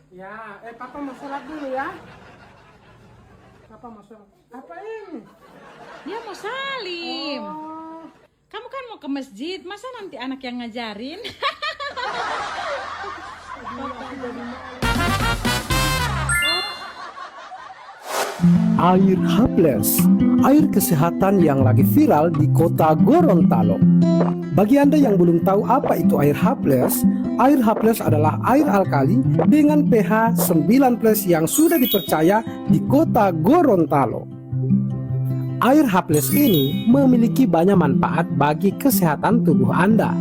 Ya, papa mau sholat dulu ya. Papa mau sholat. Apa ini? Dia mau salim. Oh, Kamu kan mau ke masjid, masa nanti anak yang ngajarin? Air Haples, air kesehatan yang lagi viral di kota Gorontalo. Bagi Anda yang belum tahu apa itu air Haples adalah air alkali dengan pH 9+ yang sudah dipercaya di kota Gorontalo. Air Haples ini memiliki banyak manfaat bagi kesehatan tubuh Anda.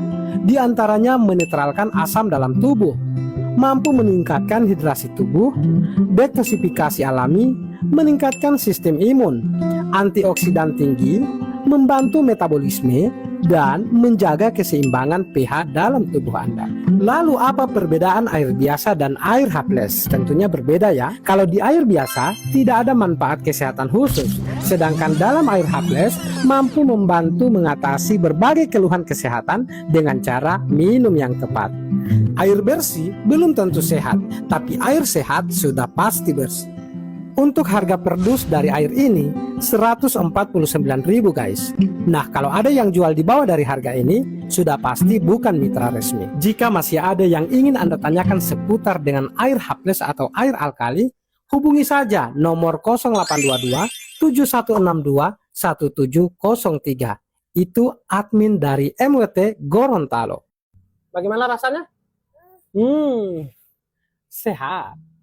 Di antaranya menetralkan asam dalam tubuh, mampu meningkatkan hidrasi tubuh, detoksifikasi alami, meningkatkan sistem imun, antioksidan tinggi, membantu metabolisme, dan menjaga keseimbangan pH dalam tubuh Anda. Lalu apa perbedaan air biasa dan air Haples? Tentunya berbeda ya. Kalau di air biasa tidak ada manfaat kesehatan khusus, sedangkan dalam air Haples mampu membantu mengatasi berbagai keluhan kesehatan dengan cara minum yang tepat. Air bersih belum tentu sehat, tapi air sehat sudah pasti bersih. Untuk harga per dus dari air ini 149.000 guys. Nah, kalau ada yang jual di bawah dari harga ini, sudah pasti bukan mitra resmi. Jika masih ada yang ingin Anda tanyakan seputar dengan air Haples atau air alkali, hubungi saja nomor 0822 7162 1703. Itu admin dari MWT Gorontalo. bagaimana rasanya? Sehat.